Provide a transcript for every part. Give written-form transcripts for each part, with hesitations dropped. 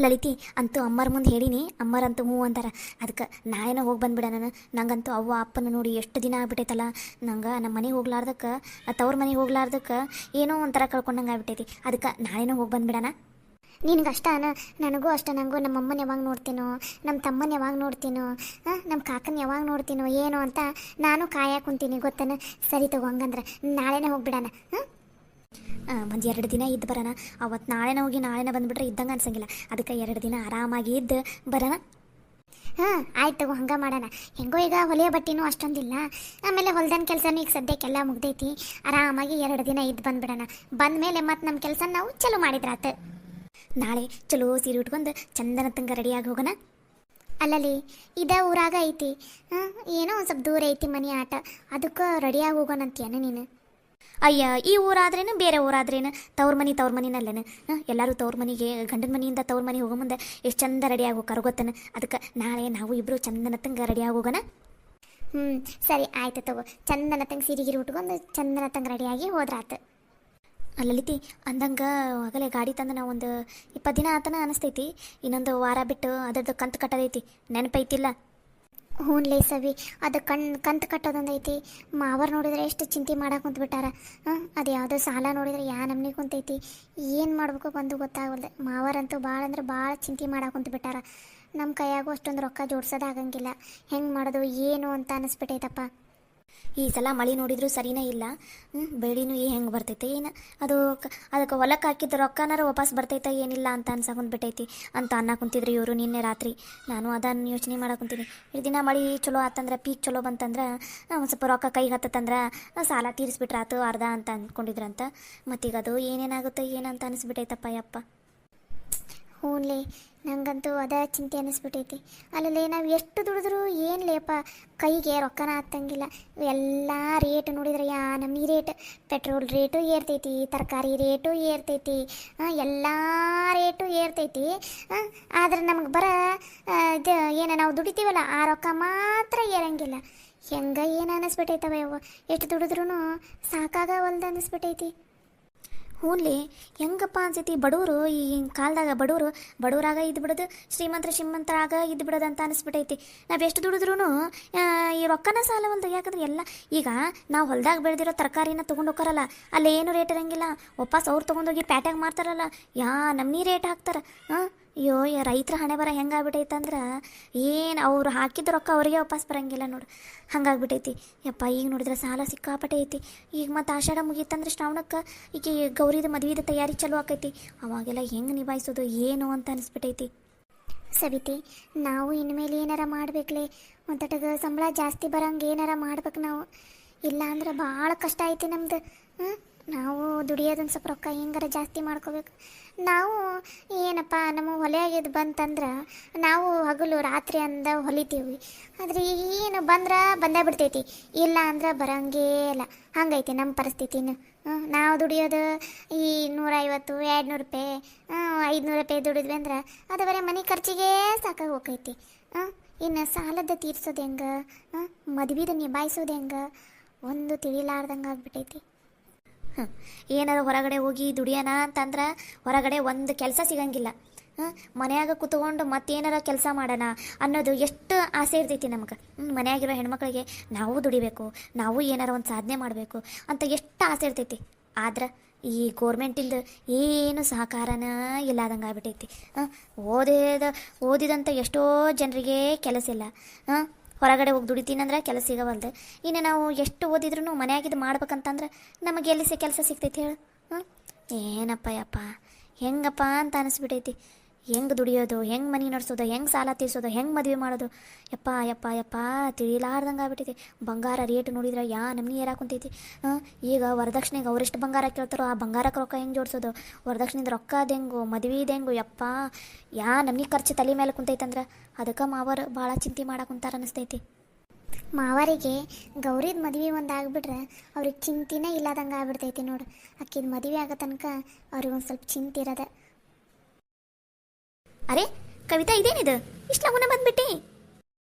ಲಲಿತಿ ಅಂತೂ ಅಮ್ಮರ ಮುಂದೆ ಹೇಳೀನಿ, ಅಮ್ಮರಂತೂ ಹ್ಞೂ ಅಂತಾರೆ. ಅದಕ್ಕೆ ನಾಳೆನ ಹೋಗಿ ಬಂದ್ಬಿಡ ನಾನು. ನಂಗಂತೂ ಅವ್ವ ಅಪ್ಪನ ನೋಡಿ ಎಷ್ಟು ದಿನ ಆಗ್ಬಿಟ್ಟೈತಲ್ಲ. ನಂಗೆ ನಮ್ಮ ಮನೆಗೆ ಹೋಗ್ಲಾರ್ದಕ್ಕೆ, ತವ್ರ ಮನೆಗೆ ಹೋಗ್ಲಾರ್ದಕ್ಕೆ ಏನೋ ಒಂಥರ ಕಳ್ಕೊಂಡಂಗೆ ಆಗ್ಬಿಟ್ಟೈತಿ. ಅದಕ್ಕೆ ನಾಳೆನೂ ಹೋಗಿ ಬಂದ್ಬಿಡಣ. ನಿನಗೆ ಅಷ್ಟನ? ನನಗೂ ಅಷ್ಟ. ನನಗೂ ನಮ್ಮ ಅಮ್ಮನ ಯಾವಾಗ ನೋಡ್ತೀನೋ, ನಮ್ಮ ತಮ್ಮನ ಯಾವಾಗ ನೋಡ್ತೀನೋ, ನಮ್ಮ ಕಾಕನ ಯಾವಾಗ ನೋಡ್ತೀನೋ ಏನೋ ಅಂತ ನಾನು ಕಾಯಕ್ಕೆ ಕುಂತೀನಿ ಗೊತ್ತನ. ಸರಿ ತಗೋ, ಹಂಗಂದ್ರೆ ನಾಳೆನೇ ಹೋಗ್ಬಿಡಣ. ಒಂದು 2 ದಿನ ಇದ್ದು ಬರೋಣ. ಅವತ್ತು ನಾಳೆನ ಹೋಗಿ ನಾಳೆನ ಬಂದುಬಿಟ್ರೆ ಇದ್ದಂಗೆ ಅನ್ಸಂಗಿಲ್ಲ. ಅದಕ್ಕೆ 2 ದಿನ ಆರಾಮಾಗಿ ಇದ್ದು ಬರೋಣ. ಹಾಂ ಆಯ್ತು ತಗೋ, ಹಂಗೆ ಮಾಡೋಣ. ಹೆಂಗೋ ಈಗ ಹೊಲಿಯೋ ಬಟ್ಟಿನೂ ಅಷ್ಟೊಂದಿಲ್ಲ, ಆಮೇಲೆ ಹೊಲ್ದನ ಕೆಲಸನೂ ಈಗ ಸದ್ಯಕ್ಕೆಲ್ಲ ಮುಗ್ದೈತಿ. ಆರಾಮಾಗಿ 2 ದಿನ ಇದ್ದು ಬಂದ್ಬಿಡೋಣ. ಬಂದಮೇಲೆ ಮತ್ತು ನಮ್ಮ ಕೆಲಸ ನಾವು ಚಲೋ ಮಾಡಿದ್ರಾತು. ನಾಳೆ ಚಲೋ ಸೀರೆ ಉಟ್ಕೊಂಡು ಚಂದನ ತಂಗ ರೆಡಿಯಾಗಿ ಹೋಗೋಣ. ಅಲ್ಲಲ್ಲಿ ಇದ ಊರಾಗ ಐತಿ, ಏನೋ ಒಂದು ಸ್ವಲ್ಪ ದೂರ ಐತಿ ಮನೆ ಆಟ, ಅದಕ್ಕೆ ರೆಡಿಯಾಗಿ ಹೋಗೋಣಂತೀಯನ ನೀನು? ಅಯ್ಯ, ಈ ಊರಾದ್ರೇನು ಬೇರೆ ಊರಾದ್ರೇನು ತವ್ರ ಮನಿನಲ್ಲೇನು. ಎಲ್ಲರೂ ತವ್ರ ಮನೆಗೆ ಗಂಡನ ಮನೆಯಿಂದ ತವ್ರ ಮನೆಗೆ ಹೋಗೋ ಮುಂದೆ ಎಷ್ಟು ಚಂದ ರೆಡಿಯಾಗಿ ಹೋಗಾರ ಗೊತ್ತನ. ಅದಕ್ಕೆ ನಾಳೆ ನಾವು ಇಬ್ಬರು ಚಂದನ ತಂಗ ರೆಡಿಯಾಗಿ ಹೋಗೋಣ. ಸರಿ ಆಯ್ತು ತಗೋ. ಚಂದನ ತಂಗ ಸೀರೆಗಿರಿ ಉಟ್ಕೊಂಡು ಚಂದನ ತಂಗ ರೆಡಿಯಾಗಿ ಹೋದ್ರಾತು. ಲಲಿತಿ ಅಂದಂಗೆ ಆಗಲೇ ಗಾಡಿ ತಂದು ನಾವು ಒಂದು 20 ದಿನ ಆತನ ಅನಿಸ್ತೈತಿ. ಇನ್ನೊಂದು ವಾರ ಬಿಟ್ಟು ಅದರದ್ದು ಕಂತು ಕಟ್ಟೋದೈತಿ, ನೆನಪೈತಿಲ್ಲ? ಹ್ಞೂ ಸವಿ, ಅದು ಕಂತು ಕಟ್ಟೋದೊಂದೈತಿ. ಮಾವರು ನೋಡಿದ್ರೆ ಎಷ್ಟು ಚಿಂತೆ ಮಾಡಕ್ಕೆ ಕುಂತ್ಬಿಟ್ಟಾರ. ಅದು ಯಾವುದೋ ಸಾಲ ನೋಡಿದ್ರೆ ನಮ್ನಿ ಕುಂತೈತಿ. ಏನು ಮಾಡಬೇಕು ಬಂದು ಗೊತ್ತಾಗಲ್ದೆ. ಮಾವರಂತೂ ಭಾಳ ಅಂದ್ರೆ ಭಾಳ ಚಿಂತೆ ಮಾಡಕ್ಕೆ ಕುಂತ್ಬಿಟ್ಟಾರ. ನಮ್ಮ ಕೈಯಾಗೂ ಅಷ್ಟೊಂದು ರೊಕ್ಕ ಜೋಡ್ಸೋದಾಗಂಗಿಲ್ಲ. ಹೆಂಗೆ ಮಾಡೋದು ಏನು ಅಂತ ಅನಿಸ್ಬಿಟ್ಟೈತಪ್ಪ. ಈ ಸಲ ಮಳೆ ನೋಡಿದ್ರು ಸರಿನೇ ಇಲ್ಲ. ಬೆಳಿನೂ ಹೆಂಗೆ ಬರ್ತೈತೆ ಏನು, ಅದಕ್ಕೆ ಹೊಲಕ್ಕೆ ಹಾಕಿದ ರೊಕ್ಕನಾರು ವಾಪಸ್ ಬರ್ತೈತೆ ಏನಿಲ್ಲ ಅಂತ ಅನ್ಸಕೊಂಡ್ಬಿಟ್ಟೈತಿ ಅಂತ ಕುಂತಿದ್ರು ಇವರು ನಿನ್ನೆ ರಾತ್ರಿ. ನಾನು ಅದನ್ನು ಯೋಚನೆ ಮಾಡಕೊಂತೀನಿ. ಈ ದಿನ ಮಳೆ ಚಲೋ ಆತಂದ್ರೆ, ಪೀಕ್ ಚಲೋ ಬಂತಂದ್ರೆ ಒಂದು ಸ್ವಲ್ಪ ರೊಕ್ಕ ಕೈಗೆ ಹತ್ತಂದ್ರೆ ಸಾಲ ತೀರಿಸ್ಬಿಟ್ರಾತು ಅರ್ಧ ಅಂತ ಅಂದ್ಕೊಂಡಿದ್ರಂತ. ಮತ್ತೀಗ ಅದು ಏನೇನಾಗುತ್ತೆ ಏನಂತ ಅನಿಸ್ಬಿಟ್ಟೈತಪ್ಪ ಯಪ್ಪ. ಹ್ಞೂನ್ಲೇ, ನಂಗಂತೂ ಅದ ಚಿಂತೆ ಅನ್ನಿಸ್ಬಿಟ್ಟೈತಿ. ಅಲ್ಲಲ್ಲೇ ನಾವು ಎಷ್ಟು ದುಡಿದ್ರು ಏನು ಲೇಪ, ಕೈಗೆ ರೊಕ್ಕನ ಹತ್ತಂಗಿಲ್ಲ. ಎಲ್ಲ ರೇಟ್ ನೋಡಿದ್ರೆ ನಮ್ಮಿ ರೇಟ್, ಪೆಟ್ರೋಲ್ ರೇಟು ಏರ್ತೈತಿ, ತರಕಾರಿ ರೇಟು ಏರ್ತೈತಿ, ಎಲ್ಲ ರೇಟು ಏರ್ತೈತಿ. ಆದ್ರೆ ನಮಗೆ ಇದು ಏನು ನಾವು ದುಡಿತೀವಲ್ಲ ಆ ರೊಕ್ಕ ಮಾತ್ರ ಏರಂಗಿಲ್ಲ. ಹೆಂಗೆ ಏನು ಅನ್ನಿಸ್ಬಿಟ್ಟೈತವ ಯವ್ವ, ಎಷ್ಟು ದುಡಿದ್ರೂ ಸಾಕಾಗವಲ್ದು ಅನ್ನಿಸ್ಬಿಟ್ಟೈತಿ. ಹ್ಞೂನ್ಲಿ, ಹೆಂಗಪ್ಪ ಅನ್ಸೈತಿ ಬಡವರು ಈಗಿನ ಕಾಲದಾಗ ಬಡವರಾಗ ಇದ್ದು ಬಿಡೋದು, ಶ್ರೀಮಂತರಾಗ ಇದ್ದು ಬಿಡೋದು ಅಂತ ಅನಿಸ್ಬಿಟ್ಟೈತಿ. ನಾವು ಎಷ್ಟು ದುಡಿದ್ರೂ ಈ ರೊಕ್ಕನ ಸಾಲವಲ್ದು. ಯಾಕಂದ್ರೆ ಎಲ್ಲ ಈಗ ನಾವು ಹೊಲ್ದಾಗ ಬೆಳೆದಿರೋ ತರಕಾರಿನ ತೊಗೊಂಡು ಹೋಗ್ತಾರಲ್ಲ, ಅಲ್ಲಿ ಏನು ರೇಟ್ ಇರೋಂಗಿಲ್ಲ. ವಾಪಸ್ ಅವ್ರು ತೊಗೊಂಡೋಗಿ ಪ್ಯಾಟ್ಯಾಗ ಮಾರ್ತಾರಲ್ಲ, ನಮ್ಮನಿ ರೇಟ್ ಹಾಕ್ತಾರೆ. ಅಯ್ಯೋ, ರೈತರ ಹಣೆ ಬರ ಹೆಂಗಾಗ್ಬಿಟ್ಟೈತೆ ಏನು ಅವ್ರು ಹಾಕಿದ ರೊಕ್ಕ ಅವರಿಗೆ ವಾಪಸ್ ಬರೋಂಗಿಲ್ಲ ನೋಡು, ಹಂಗಾಗ್ಬಿಟ್ಟೈತಿ ಯಪ್ಪ. ಈಗ ನೋಡಿದ್ರೆ ಸಾಲ ಸಿಕ್ಕಾಪಟ್ಟೆ ಐತಿ. ಈಗ ಮತ್ತು ಆಷಾಢ ಮುಗೀತಂದ್ರೆ ಶ್ರಾವಣಕ್ಕೆ ಈಗ ಗೌರಿದ ಮದುವೆದ ತಯಾರಿ ಚಲೋ ಆಕೈತಿ. ಅವಾಗೆಲ್ಲ ಹೆಂಗೆ ನಿಭಾಯಿಸೋದು ಏನು ಅಂತ ಅನಿಸ್ಬಿಟ್ಟೈತಿ. ಸವಿತಿ, ನಾವು ಇನ್ಮೇಲೆ ಏನಾರ ಮಾಡ್ಬೇಕಲೇ, ಒಂದಟಗ ಸಂಬಳ ಜಾಸ್ತಿ ಬರೋಂಗೆ ಏನಾರ ಮಾಡ್ಬೇಕು ನಾವು. ಇಲ್ಲ ಅಂದ್ರೆ ಭಾಳ ಕಷ್ಟ ಐತಿ ನಮ್ದು. ನಾವು ದುಡಿಯೋದೊಂದು ಸ್ವಲ್ಪ ರೊಕ್ಕ ಹೆಂಗಾರ ಜಾಸ್ತಿ ಮಾಡ್ಕೋಬೇಕು. ನಾವು ಏನಪ್ಪ, ನಮ್ಮ ಹೊಲೆಯಾಗಿದ್ದು ಬಂತಂದ್ರೆ ನಾವು ಹಗಲು ರಾತ್ರಿ ಅಂದ ಹೊಲಿತೀವಿ. ಆದರೆ ಏನು ಬಂದೇ ಬಿಡ್ತೈತಿ, ಇಲ್ಲ ಅಂದ್ರೆ ಬರೋಂಗೇ ಇಲ್ಲ. ಹಂಗೈತಿ ನಮ್ಮ ಪರಿಸ್ಥಿತಿನೂ. ನಾವು ದುಡಿಯೋದು ಈ 150, 200 ರೂಪಾಯಿ, 500 ರೂಪಾಯಿ ದುಡಿದ್ವಿ ಅಂದ್ರೆ ಅದು ಬರೀ ಮನೆ ಖರ್ಚಿಗೆ ಸಾಕಾಗಿ ಹೋಗೈತಿ. ಇನ್ನು ಸಾಲದ ತೀರ್ಸೋದು ಹೆಂಗೆ, ಮದುವೆದ ನಿಭಾಯಿಸೋದು ಹೆಂಗೆ, ಒಂದು ತಿಳಿಲಾರ್ದಂಗೆ ಆಗ್ಬಿಟ್ಟೈತಿ. ಏನಾರು ಹೊರಗಡೆ ಹೋಗಿ ದುಡಿಯೋಣ ಅಂತಂದ್ರೆ ಹೊರಗಡೆ ಒಂದು ಕೆಲಸ ಸಿಗಂಗಿಲ್ಲ. ಮನೆಯಾಗ ಕೂತ್ಕೊಂಡು ಮತ್ತೇನಾರ ಕೆಲಸ ಮಾಡೋಣ ಅನ್ನೋದು ಎಷ್ಟು ಆಸೆ ಇರ್ತೈತಿ ನಮ್ಗೆ. ಮನೆಯಾಗಿರೋ ಹೆಣ್ಮಕ್ಳಿಗೆ ನಾವು ದುಡಿಬೇಕು, ನಾವು ಏನಾರ ಒಂದು ಸಾಧನೆ ಮಾಡಬೇಕು ಅಂತ ಎಷ್ಟು ಆಸೆ ಇರ್ತೈತಿ. ಆದ್ರೆ ಈ ಗೋರ್ಮೆಂಟಿಂದ ಏನು ಸಹಕಾರನ ಇಲ್ಲದಂಗೆ ಆಗ್ಬಿಟ್ಟೈತಿ. ಓದಿದಂಥ ಎಷ್ಟೋ ಜನರಿಗೆ ಕೆಲಸ ಇಲ್ಲ. ಹೊರಗಡೆ ಹೋಗಿ ದುಡಿತೀನಂದ್ರೆ ಕೆಲಸ ಸಿಗವಲ್ದು. ಇನ್ನು ನಾವು ಎಷ್ಟು ಓದಿದ್ರು ಮನೆಯಾಗಿದ್ದು ಮಾಡ್ಬೇಕಂತಂದ್ರೆ ನಮಗೆ ಎಲ್ಲಿ ಕೆಲಸ ಸಿಗ್ತೈತಿ ಹೇಳು? ಏನಪ್ಪ ಯಪ್ಪ, ಹೆಂಗಪ್ಪ ಅಂತ ಅನಿಸ್ಬಿಟ್ಟೈತಿ. ಹೆಂಗೆ ದುಡಿಯೋದು, ಹೆಂಗೆ ಮನೆ ನಡೆಸೋದು, ಹೆಂಗೆ ಸಾಲ ತೀರ್ಸೋದು, ಹೆಂಗೆ ಮದುವೆ ಮಾಡೋದು, ಯಪ್ಪ ಯಪ್ಪ ಯಪ್ಪ ತಿಳಿಲಾರ್ದಂಗೆ ಆಗ್ಬಿಟ್ಟೈತಿ. ಬಂಗಾರ ರೇಟ್ ನೋಡಿದ್ರೆ ನಮ್ನಿ ಏರಾಕುಂತೈತಿ. ಈಗ ವರದಕ್ಷಿಣೆಗೆ ಅವರೆಷ್ಟು ಬಂಗಾರ ಕೇಳ್ತಾರೋ ಆ ಬಂಗಾರಕ್ಕೆ ರೊಕ್ಕ ಹೆಂಗೆ ಜೋಡಿಸೋದು, ವರದಕ್ಷಿಣೆದು ರೊಕ್ಕ ಅದೆಂಗು, ಮದುವೆದು ಹೆಂಗು, ಯಪ್ಪ ನಮ್ನಿ ಖರ್ಚು ತಲೆ ಮೇಲೆ ಕುಂತೈತಂದ್ರೆ ಅದಕ್ಕೆ ಮಾವರು ಭಾಳ ಚಿಂತೆ ಮಾಡಕ್ಕಂತಾರ ಅನಿಸ್ತೈತಿ. ಮಾವರಿಗೆ ಗೌರಿದ ಮದುವೆ ಒಂದು ಆಗ್ಬಿಟ್ರೆ ಅವ್ರಿಗೆ ಚಿಂತೆನೇ ಇಲ್ಲದಂಗೆ ಆಗ್ಬಿಡ್ತೈತಿ ನೋಡು. ಅಕ್ಕಿದ ಮದುವೆ ಆಗೋ ತನಕ ಅವ್ರಿಗೆ ಒಂದು ಸ್ವಲ್ಪ ಚಿಂತೆ ಇರೋದೆ. ಅರೆ ಕವಿತಾ, ಇದೇನಿದು ಇಷ್ಟು ಲಗುನ ಬಂದ್ಬಿಟ್ಟಿ?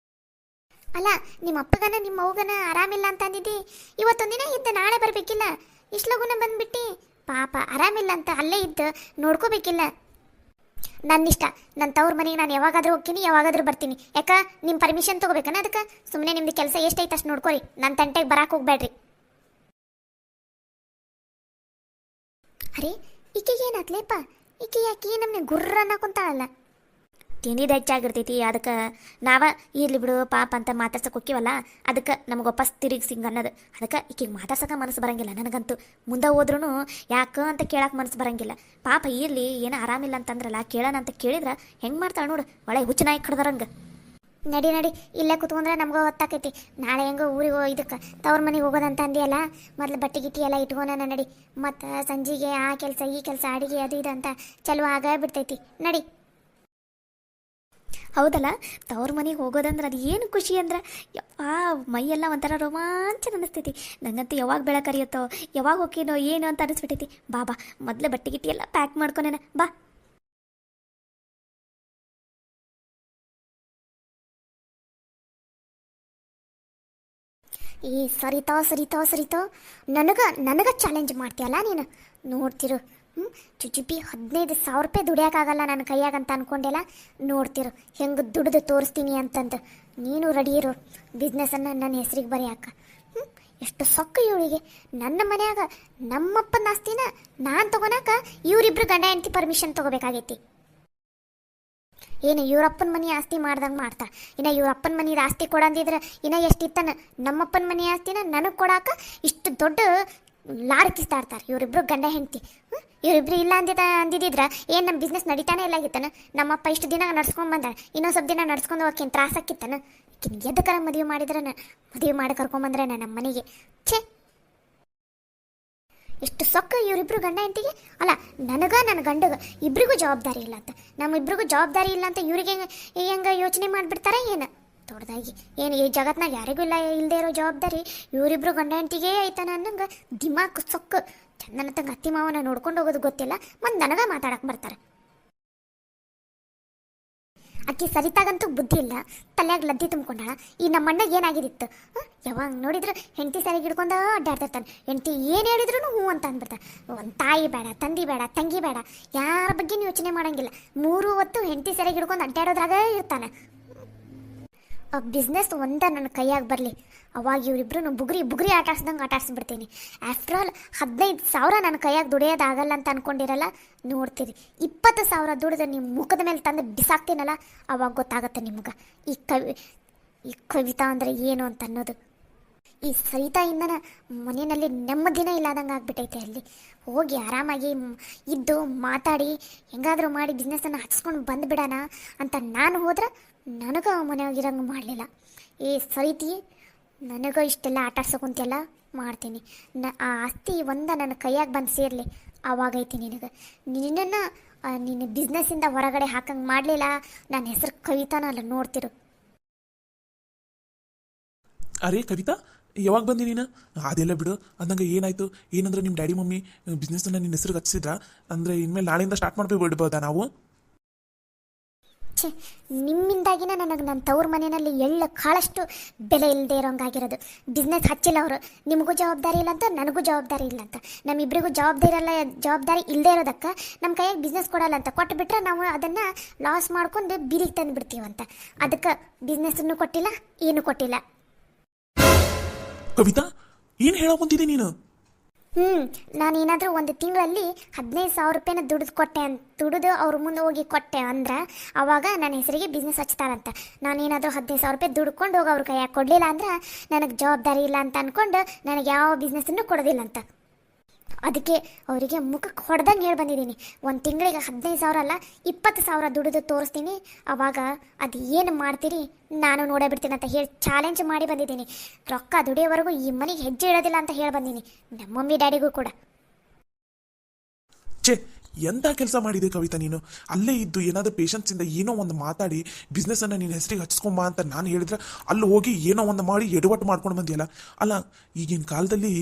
ಅಲ್ಲ, ನಿಮ್ಮ ಅಪ್ಪಗನ ನಿಮ್ಮ ಅವ್ಗನ ಆರಾಮಿಲ್ಲ ಅಂತ ಅಂದಿದ್ದಿ. ಇವತ್ತೊಂದಿನ ಇದ್ದ ನಾಳೆ ಬರಬೇಕಿಲ್ಲ, ಇಷ್ಟು ಲಗುನ ಬಂದ್ಬಿಟ್ಟಿ. ಪಾಪ ಆರಾಮಿಲ್ಲ ಅಂತ ಅಲ್ಲೇ ಇದ್ದು ನೋಡ್ಕೋಬೇಕಿಲ್ಲ. ನನ್ನ ಇಷ್ಟ. ನನ್ನ ತವ್ರ ಮನೆಗೆ ನಾನು ಯಾವಾಗಾದ್ರೂ ಹೋಗ್ತೀನಿ, ಯಾವಾಗಾದ್ರೂ ಬರ್ತೀನಿ. ಯಾಕ ನಿಮ್ಮ ಪರ್ಮಿಷನ್ ತೊಗೋಬೇಕನ ಅದಕ್ಕೆ? ಸುಮ್ಮನೆ ನಿಮ್ದು ಕೆಲಸ ಎಷ್ಟೈತೆ ಅಷ್ಟು ನೋಡ್ಕೊರಿ, ನನ್ನ ತಂಟೆಗೆ ಬರಾಕ್ ಹೋಗ್ಬೇಡ್ರಿ. ಅರೆ ಈಕೆಗೆ ಏನಾತ್ಲೇಪ? ಈಕೆ ಯಾಕೆ ನಮ್ಮನೆ ಗುರ್ರ ಅನ್ನಕೊಂತಾಳಲ್ಲ? ತಿಂದಿದ್ದು ಹೆಚ್ಚಾಗಿರ್ತೈತಿ, ಅದಕ್ಕೆ ನಾವ ಇರ್ಲಿ ಬಿಡು ಪಾಪ ಅಂತ ಮಾತಾಡ್ಸಕ್ಕೆ ಹೋಕ್ಕಿವಲ್ಲ, ಅದಕ್ಕೆ ನಮಗೆ ವಾಪಸ್ ತಿರುಗಿ ಸಿಂಗ್ ಅನ್ನೋದು. ಅದಕ್ಕೆ ಈಕೆಗೆ ಮಾತಾಡ್ಸಕ್ಕೆ ಮನಸ್ಸು ಬರಂಗಿಲ್ಲ ನನಗಂತೂ. ಮುಂದೆ ಹೋದ್ರೂ ಯಾಕೆ ಅಂತ ಕೇಳಕ್ಕೆ ಮನಸ್ಸು ಬರಂಗಿಲ್ಲ. ಪಾಪ ಇರ್ಲಿ, ಏನೋ ಆರಾಮಿಲ್ಲ ಅಂತಂದ್ರಲ್ಲ, ಕೇಳೋಣ ಅಂತ ಕೇಳಿದ್ರೆ ಹೆಂಗೆ ಮಾಡ್ತಾಳೆ ನೋಡು, ಒಳ್ಳೆ ಹುಚ್ಚು ನಾಯಿ ಕಡ್ದಾರಂಗೆ. ನಡಿ ನಡಿ, ಇಲ್ಲೇ ಕುತ್ಕೊಂಡ್ರೆ ನಮ್ಗೆ ಹೊತ್ತಾಕೈತಿ. ನಾಳೆ ಹೆಂಗೋ ಊರಿಗೆ ಇದಕ್ಕೆ ತವ್ರ ಮನೆಗೆ ಹೋಗೋದಂತ ಅಂದಿಯಲ್ಲ, ಮೊದಲು ಬಟ್ಟೆ ಗಿಟ್ಟಿ ಎಲ್ಲ ಇಟ್ಕೊಳ ನಡಿ. ಮತ್ತು ಸಂಜೆಗೆ ಆ ಕೆಲಸ ಈ ಕೆಲಸ ಅಡಿಗೆ ಅದು ಇದು ಅಂತ ಚಲೋ ಆಗ ಬಿಡ್ತೈತಿ. ನಡಿ. ಹೌದಲ್ಲ, ತವ್ರ ಮನೆಗೆ ಹೋಗೋದಂದ್ರೆ ಅದು ಏನು ಖುಷಿ ಅಂದ್ರೆ ಯಪ್ಪಾ ಮೈಯೆಲ್ಲ ಒಂಥರ ರೋಮಾಂಚನ ಅನ್ನಿಸ್ತೈತಿ. ನಂಗಂತೂ ಯಾವಾಗ ಬೆಳ ಕರಿಯುತ್ತೋ, ಯಾವಾಗ ಹೋಗ್ತೀನೋ ಏನು ಅಂತ ಅನಿಸ್ಬಿಟ್ಟೈತಿ. ಬಾ ಬಾ, ಮೊದಲು ಬಟ್ಟೆ ಗಿಟ್ಟಿ ಎಲ್ಲ ಪ್ಯಾಕ್ ಮಾಡ್ಕೊನೇನ ಬಾ. ಈ ಸರಿತೋ ನನಗೆ ಚಾಲೆಂಜ್ ಮಾಡ್ತೀಯಲ್ಲ ನೀನು. ನೋಡ್ತಿರು, ಚುಚುಪಿ 15,000 ರೂಪಾಯಿ ದುಡಿಯೋಕ್ಕಾಗಲ್ಲ ನನ್ನ ಕೈಯಾಗ ಅಂತ ಅನ್ಕೊಂಡೆಲ್ಲ. ನೋಡ್ತಿರು ಹೆಂಗೆ ದುಡಿದು ತೋರಿಸ್ತೀನಿ ಅಂತಂದು. ನೀನು ರೆಡಿ ಇರು, ಬಿಸ್ನೆಸ್ಸನ್ನು ನನ್ನ ಹೆಸ್ರಿಗೆ ಬರೆಯಾಕ. ಎಷ್ಟು ಸೊಕ್ಕ ಇವಳಿಗೆ. ನನ್ನ ಮನ್ಯಾಗ ನಮ್ಮಪ್ಪನ ಆಸ್ತಿನ ನಾನು ತೊಗೊಳಕ ಇವರಿಬ್ರು ಗಂಡ ಹೆಂಡತಿ ಪರ್ಮಿಷನ್ ತೊಗೋಬೇಕಾಗೈತಿ. ಏನು ಇವ್ರಪ್ಪನ ಮನೆ ಆಸ್ತಿ ಮಾಡ್ದಂಗೆ ಮಾಡ್ತಾ. ಇನ್ನು ಇವ್ರಪ್ಪನ ಮನೆದು ಆಸ್ತಿ ಕೊಡಂದಿದ್ರೆ ಇನ್ನು ಎಷ್ಟಿತ್ತನ ನಮ್ಮಪ್ಪನ ಮನೆ ಆಸ್ತಿನ ನನಗೆ ಕೊಡಾಕ ಇಷ್ಟು ದೊಡ್ಡ ಲಾಡ್ಕಿಸ್ತಾ ಇರ್ತಾರೆ ಇವರಿಬ್ರು ಗಂಡ ಹೆಂಡತಿ. ಇವರಿಬ್ರು ಇಲ್ಲ ಅಂದಿದ್ರೆ ಏನು ನಮ್ಮ ಬಿಸ್ನೆಸ್ ನಡೀತಾನೆ ಇಲ್ಲ ಆಗಿತ್ತಾನ. ನಮ್ಮಪ್ಪ ಇಷ್ಟು ದಿನ ನಡ್ಸ್ಕೊಂಡು ಬಂದ, ಇನ್ನೊಂದು ಸ್ವಲ್ಪ ದಿನ ನಡ್ಸ್ಕೊಂಡು ಹೋಗಕ್ಕೇನು ತ್ರಾಸಾಕಿತ್ತಾನ. ಎದಕ್ಕರ ಮದುವೆ ಮಾಡಿದ್ರೆ ಮದುವೆ ಮಾಡಿ ಕರ್ಕೊಂಬಂದ್ರೆ ನಮ್ಮ ಮನೆಗೆ ಛೇ. ಎಷ್ಟು ಸೊಕ್ಕ ಇವರಿಬ್ರು ಗಂಡ ಹೆಂಡತಿಗೆ. ಅಲ್ಲ, ನನ್ನ ಗಂಡಗ ಇಬ್ರಿಗೂ ಜವಾಬ್ದಾರಿ ಇಲ್ಲ ಅಂತ, ನಮ್ಮಿಬ್ರಿಗೂ ಜವಾಬ್ದಾರಿ ಇಲ್ಲ ಅಂತ ಇವ್ರಿಗೆ ಹೆಂಗೆ ಯೋಚನೆ ಮಾಡಿಬಿಡ್ತಾರೆ ಏನು ದೊಡ್ಡದಾಗಿ. ಏನು ಈ ಜಗತ್ನಾಗ ಯಾರಿಗೂ ಇಲ್ಲ ಇಲ್ಲದೆ ಇರೋ ಜವಾಬ್ದಾರಿ ಇವರಿಬ್ರು ಗಂಡ ಹೆಂಡತಿಗೆ ಐತಾನ ಅನ್ನಂಗೆ ದಿಮಾಕ್ ಸೊಕ್ಕ. ಚಂದನ ತಂಗ ಅತ್ತಿ ಮಾವನ ನೋಡ್ಕೊಂಡು ಹೋಗೋದು ಗೊತ್ತಿಲ್ಲ, ಮತ್ತು ನನಗ ಮಾತಾಡಕ್ಕೆ ಬರ್ತಾರೆ. ಅಕ್ಕಿ ಸರಿತಾಗಂತೂ ಬುದ್ಧಿ ಇಲ್ಲ, ತಲೆಯಾಗ ಲದ್ದಿ ತುಂಬ್ಕೊಂಡಾಳ. ಈ ನಮ್ಮ ಅಣ್ಣಗೆ ಏನಾಗಿದಿತ್ತು, ಯಾವಾಗ ನೋಡಿದ್ರು ಹೆಂಡತಿ ಸರಿಗೆ ಹಿಡ್ಕೊಂಡು ಅಡ್ಡಾಡ್ತಿರ್ತಾನೆ. ಹೆಂಡತಿ ಏನು ಹೇಳಿದ್ರು ಹ್ಞೂ ಅಂತ ಅಂದ್ಬಿಡ್ತಾನೆ. ಒಂದು ತಾಯಿ ಬೇಡ, ತಂದಿ ಬೇಡ, ತಂಗಿ ಬೇಡ, ಯಾರ ಬಗ್ಗೆ ಯೋಚನೆ ಮಾಡೋಂಗಿಲ್ಲ. 3 ಹೊತ್ತು ಹೆಂಡತಿ ಸರಿಗೆ ಹಿಡ್ಕೊಂಡು ಅಡ್ಡಾಡೋದ್ರಾಗ ಇರ್ತಾನೆ. ಆ ಬಿಸ್ನೆಸ್ ನನ್ನ ಕೈಯಾಗ ಬರಲಿ, ಅವಾಗ ಇವರಿಬ್ರು ಬುಗ್ರಿ ಆಟಾಡ್ಸ್ದಂಗೆ ಆಟಾಡ್ಸ್ಬಿಡ್ತೀನಿ. ಆಫ್ಟರ್ ಆಲ್ 15,000 ನನ್ನ ಕೈಯಾಗ ದುಡಿಯೋದಾಗಲ್ಲ ಅಂತ ಅನ್ಕೊಂಡಿರಲ್ಲ. ನೋಡ್ತೀರಿ 20,000 ದುಡಿದು ನಿಮ್ಮ ಮುಖದ ಮೇಲೆ ತಂದು ಬಿಸಾಕ್ತೀನಲ್ಲ, ಅವಾಗ ಗೊತ್ತಾಗುತ್ತೆ ನಿಮ್ಗೆ ಈ ಕವಿತಾ ಅಂದರೆ ಏನು ಅಂತ ಅನ್ನೋದು. ಈ ಸರಿತಾಯಿಂದನ ಮನೆಯಲ್ಲಿ ನೆಮ್ಮದಿನೇ ಇಲ್ಲದಂಗೆ ಆಗ್ಬಿಟ್ಟೈತೆ. ಅಲ್ಲಿ ಹೋಗಿ ಆರಾಮಾಗಿ ಇದ್ದು ಮಾತಾಡಿ ಹೆಂಗಾದರೂ ಮಾಡಿ ಬಿಸ್ನೆಸ್ಸನ್ನು ಹಚ್ಕೊಂಡು ಬಂದುಬಿಡೋಣ ಅಂತ ನಾನು ಹೋದ್ರೆ ನನಗೆ ಮನೆಯಾಗಿರಂಗೆ ಮಾಡಲಿಲ್ಲ. ಏ ಸರಿತಿ, ನನಗೂ ಇಷ್ಟೆಲ್ಲ ಆಟಾಡ್ಸೋಕುಂತೆಲ್ಲ ಮಾಡ್ತೀನಿ. ಆ ಆಸ್ತಿ ನನ್ನ ಕೈಯಾಗ ಬಂದು ಸೇರಲಿ, ಆವಾಗೈತಿ ನಿನಗೆ. ನಿನ್ನನ್ನು ನಿನ್ನ ಬಿಸ್ನೆಸ್ಸಿಂದ ಹೊರಗಡೆ ಹಾಕಂಗೆ ಮಾಡಲಿಲ್ಲ, ನನ್ನ ಹೆಸರು ಕವಿತಾನ ಅಲ್ಲ. ನೋಡ್ತಿರು. ಅರೇ ಕವಿತಾ, ಯಾವಾಗ ಬಂದಿ ನೀನು? ಅದೆಲ್ಲ ಬಿಡು. ಅಂದಂಗೆ ಏನಾಯ್ತು ಏನಂದ್ರೆ ನಿಮ್ಮ ಡ್ಯಾಡಿ ಮಮ್ಮಿ ಬಿಸ್ನೆಸ್ಸನ್ನು ನಿನ್ನ ಹೆಸರಿಗೆ ಹಚ್ಚಿದ್ರಾ? ಅಂದರೆ ಇನ್ಮೇಲೆ ನಾಳೆಯಿಂದ ಸ್ಟಾರ್ಟ್ ಮಾಡ್ಬಿಡ್ಬೋದಾ ನಾವು? ಛೇ, ನಿಮ್ಮಿಂದಾಗಿನ ನನಗೆ ನನ್ನ ತವ್ರ ಮನೆಯಲ್ಲಿ ಎಳ್ಳು ಕಾಳಷ್ಟು ಬೆಲೆ ಇಲ್ಲದೆ ಇರೋಂಗಾಗಿರೋದು. ಬಿಸ್ನೆಸ್ ಹಚ್ಚಿಲ್ಲ ಅವರು. ನಿಮಗೂ ಜವಾಬ್ದಾರಿ ಇಲ್ಲ ಅಂತ, ನನಗೂ ಜವಾಬ್ದಾರಿ ಇಲ್ಲ ಅಂತ, ನಮ್ಮಿಬ್ಬರಿಗೂ ಜವಾಬ್ದಾರಿ ಇಲ್ಲದೆ ಇರೋದಕ್ಕೆ ನಮ್ಮ ಕೈಯಾಗ ಬಿಸ್ನೆಸ್ ಕೊಡಲ್ಲ ಅಂತ ಕೊಟ್ಟುಬಿಟ್ರೆ ನಾವು ಅದನ್ನು ಲಾಸ್ ಮಾಡ್ಕೊಂಡು ಬೀದಿಗೆ ತಂದು ಬಿಡ್ತೀವಂತ. ಅದಕ್ಕೆ ಬಿಸ್ನೆಸ್ಸನ್ನು ಕೊಟ್ಟಿಲ್ಲ, ಏನು ಕೊಟ್ಟಿಲ್ಲ. ಕವಿತಾ, ಏನು ಹೇಳೋ ಬಂದಿದೆ ನೀನು? ನಾನೇನಾದರೂ ಒಂದು ತಿಂಗಳಲ್ಲಿ 15,000 ರೂಪಾಯಿನ ದುಡಿದು ಅವ್ರ ಮುಂದೆ ಹೋಗಿ ಕೊಟ್ಟೆ ಅಂದ್ರೆ ಅವಾಗ ನನ್ನ ಹೆಸರಿಗೆ ಬಿಸ್ನೆಸ್ ಹಚ್ತಾರಂತ. ನಾನೇನಾದರೂ 15,000 ರೂಪಾಯಿ ದುಡ್ಕೊಂಡು ಹೋಗಿ ಅವ್ರ ಕೈಯಾಗ ಕೊಡಲಿಲ್ಲ ಅಂದ್ರೆ ನನಗೆ ಜವಾಬ್ದಾರಿ ಇಲ್ಲ ಅಂತ ಅಂದ್ಕೊಂಡು ನನಗೆ ಯಾವ ಬಿಸ್ನೆಸ್ಸನ್ನು ಕೊಡೋದಿಲ್ಲ ಅಂತ. ಅದಕ್ಕೆ ಅವರಿಗೆ ಮುಖಕ್ಕೆ ಹೊಡೆದಂಗೆ ಹೇಳಿ ಬಂದಿದ್ದೀನಿ. ಒಂದು ತಿಂಗಳಿಗೆ 15,000 ಅಲ್ಲ 20,000 ದುಡಿದು ತೋರಿಸ್ತೀನಿ, ಅವಾಗ ಅದು ಏನು ಮಾಡ್ತೀರಿ ನಾನು ನೋಡೇ ಬಿಡ್ತೀನಿ ಅಂತ ಹೇಳಿ ಚಾಲೆಂಜ್ ಮಾಡಿ ಬಂದಿದ್ದೀನಿ. ರೊಕ್ಕ ದುಡಿಯೋವರೆಗೂ ಈ ಮನೆಗೆ ಹೆಜ್ಜೆ ಇಡೋದಿಲ್ಲ ಅಂತ ಹೇಳಿ ಬಂದೀನಿ, ನಮ್ಮ ಮಮ್ಮಿ ಡ್ಯಾಡಿಗೂ ಕೂಡ. ಛೇ, ಎಂಥ ಕೆಲಸ ಮಾಡಿದೆ ಕವಿತಾ ನೀನು. ಅಲ್ಲೇ ಇದ್ದು ಏನಾದರೂ ಪೇಷನ್ಸಿಂದ ಏನೋ ಒಂದು ಮಾತಾಡಿ ಬಿಸ್ನೆಸ್ಸನ್ನು ನಿನ್ನ ಹೆಸರಿಗೆ ಹಚ್ಕೊಂಬ ಅಂತ ನಾನು ಹೇಳಿದ್ರೆ ಅಲ್ಲಿ ಹೋಗಿ ಏನೋ ಒಂದು ಮಾಡಿ ಎಡವಟ್ಟು ಮಾಡ್ಕೊಂಡು ಬಂದಿಯಲ್ಲ. ಅಲ್ಲ, ಈಗಿನ ಕಾಲದಲ್ಲಿ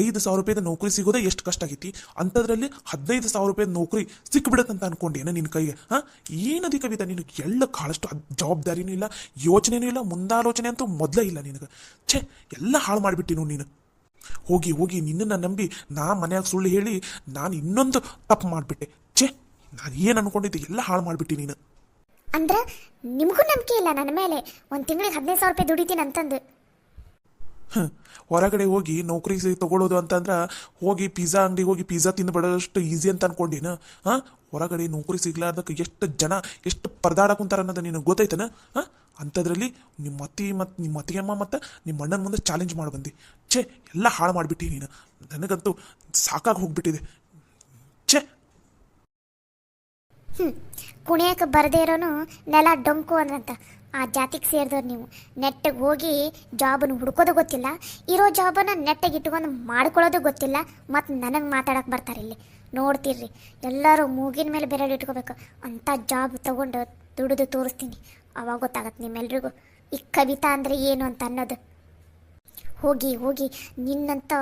5,000 ರೂಪಾಯಿದ ನೌಕರಿ ಸಿಗೋದೇ ಎಷ್ಟು ಕಷ್ಟ ಆಗೈತಿ, ಅಂಥದ್ರಲ್ಲಿ 15,000 ರೂಪಾಯಿದ ನೌಕರಿ ಸಿಕ್ಬಿಡತ್ತಂತ ಅನ್ಕೊಂಡೇನ ನಿನ್ನ ಕೈಗೆ? ಏನದಿ ಕವಿತಾ ನೀನು? ಎಳ್ಳು ಕಾಳಷ್ಟು ಜವಾಬ್ದಾರಿನೂ ಇಲ್ಲ, ಯೋಚನೆನೂ ಇಲ್ಲ, ಮುಂದಾಲೋಚನೆ ಅಂತೂ ಮೊದಲೇ ಇಲ್ಲ ನಿನಗೆ. ಛೇ, ಎಲ್ಲ ಹಾಳು ಮಾಡಿಬಿಟ್ಟಿನು ನೀನು. ಹೋಗಿ ನಿನ್ನನ್ನು ನಂಬಿ ನಾ ಮನ್ಯಾಗ ಸುಳ್ಳು ಹೇಳಿ ನಾನು ಇನ್ನೊಂದು ತಪ್ಪು ಮಾಡಿಬಿಟ್ಟೆ. ಛೇ, ನಾನು ಏನು ಅನ್ಕೊಂಡಿದ್ದೆ ಎಲ್ಲ ಹಾಳು ಮಾಡಿಬಿಟ್ಟು ನೀನು. ಅಂದ್ರೆ ನಿಮಗೂ ನಂಬಿಕೆ ಇಲ್ಲ ನನ್ನ ಮೇಲೆ. ಒಂದು ತಿಂಗಳಿಗೆ 15,000 ರೂಪಾಯಿ ದುಡಿತೀನಿ ಅಂತಂದು. ಹೊರಗಡೆ ಹೋಗಿ ನೌಕರಿ ತಗೊಳ್ಳೋದು ಅಂತಂದ್ರೆ ಹೋಗಿ ಪಿಜ್ಜಾ ಅಂಗಡಿಗೆ ಹೋಗಿ ಪಿಜ್ಜಾ ತಿಂದುಬಿಡೋಷ್ಟು ಈಸಿ ಅಂತ ಅನ್ಕೊಂಡಿನ? ಹಾಂ, ಹೊರಗಡೆ ನೌಕರಿ ಸಿಗ್ಲಾರ್ದಕ್ಕೆ ಎಷ್ಟು ಜನ ಎಷ್ಟು ಪರದಾಡಕುಂತಾರ ಅನ್ನೋದು ನಿನಗೆ ಗೊತ್ತೈತನ? ಹಾಂ, ಅಂಥದ್ರಲ್ಲಿ ನಿಮ್ಮ ನಿಮ್ಮ ಅತ್ತಿಗೆಮ್ಮ ಮತ್ತು ನಿಮ್ಮ ಅಣ್ಣನ ಮುಂದೆ ಚಾಲೆಂಜ್ ಮಾಡಿ ಬಂದು ಛೇ ಎಲ್ಲ ಹಾಳು ಮಾಡಿಬಿಟ್ಟಿ ನೀನು. ನನಗಂತೂ ಸಾಕಾಗಿ ಹೋಗ್ಬಿಟ್ಟಿದೆ. ಛೇ, ಕುಣಿಯಕ್ಕೆ ಬರದೇ ಇರೋನು ನೆಲ ಡೊಂಕು ಅಂದ್ರಂತ. ಆ ಜಾತಿಗೆ ಸೇರಿದವ್ರು ನೀವು. ನೆಟ್ಟಿಗೆ ಹೋಗಿ ಜಾಬನ್ನು ಹುಡ್ಕೋದು ಗೊತ್ತಿಲ್ಲ, ಇರೋ ಜಾಬನ್ನು ನೆಟ್ಟಿಗೆ ಇಟ್ಕೊಂಡು ಮಾಡ್ಕೊಳ್ಳೋದು ಗೊತ್ತಿಲ್ಲ, ಮತ್ತು ನನಗೆ ಮಾತಾಡೋಕೆ ಬರ್ತಾರೆ ಇಲ್ಲಿ. ನೋಡ್ತೀರ್ರಿ, ಎಲ್ಲರೂ ಮೂಗಿನ ಮೇಲೆ ಬೆರಳು ಇಟ್ಕೋಬೇಕು ಅಂಥ ಜಾಬ್ ತೊಗೊಂಡು ದುಡಿದು ತೋರಿಸ್ತೀನಿ. ಅವಾಗ ಗೊತ್ತಾಗತ್ತೆ ನಿಮ್ಮೆಲ್ರಿಗೂ ಈ ಕವಿತಾ ಅಂದರೆ ಏನು ಅಂತ ಅನ್ನೋದು. ಹೋಗಿ ಹೋಗಿ ನಿನ್ನಂಥ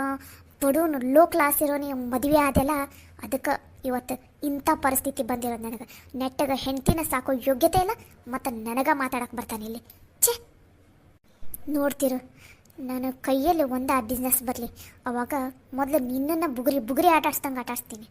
ಬಡವನು ಲೋ ಕ್ಲಾಸ್ ಇರೋ ನೀವು ಮದುವೆ ಆದೆಲ್ಲ, ಅದಕ್ಕೆ ಇವತ್ತು ಇಂಥ ಪರಿಸ್ಥಿತಿ ಬಂದಿರೋದು ನನಗೆ. ನೆಟ್ಟಗೆ ಹೆಂಡ್ತಿನ ಸಾಕೋ ಯೋಗ್ಯತೆ ಇಲ್ಲ, ಮತ್ತು ನನಗೆ ಮಾತಾಡಕ್ಕೆ ಬರ್ತಾನೆ ಇಲ್ಲಿ. ಛೇ, ನೋಡ್ತಿರು, ನಾನು ಕೈಯಲ್ಲಿ ಒಂದೇ ಬಿಸ್ನೆಸ್ ಬರಲಿ, ಅವಾಗ ಮೊದಲು ನಿನ್ನನ್ನು ಬುಗುರಿ ಆಟಾಡ್ಸ್ದಂಗೆ ಆಟಾಡ್ಸ್ತೀನಿ.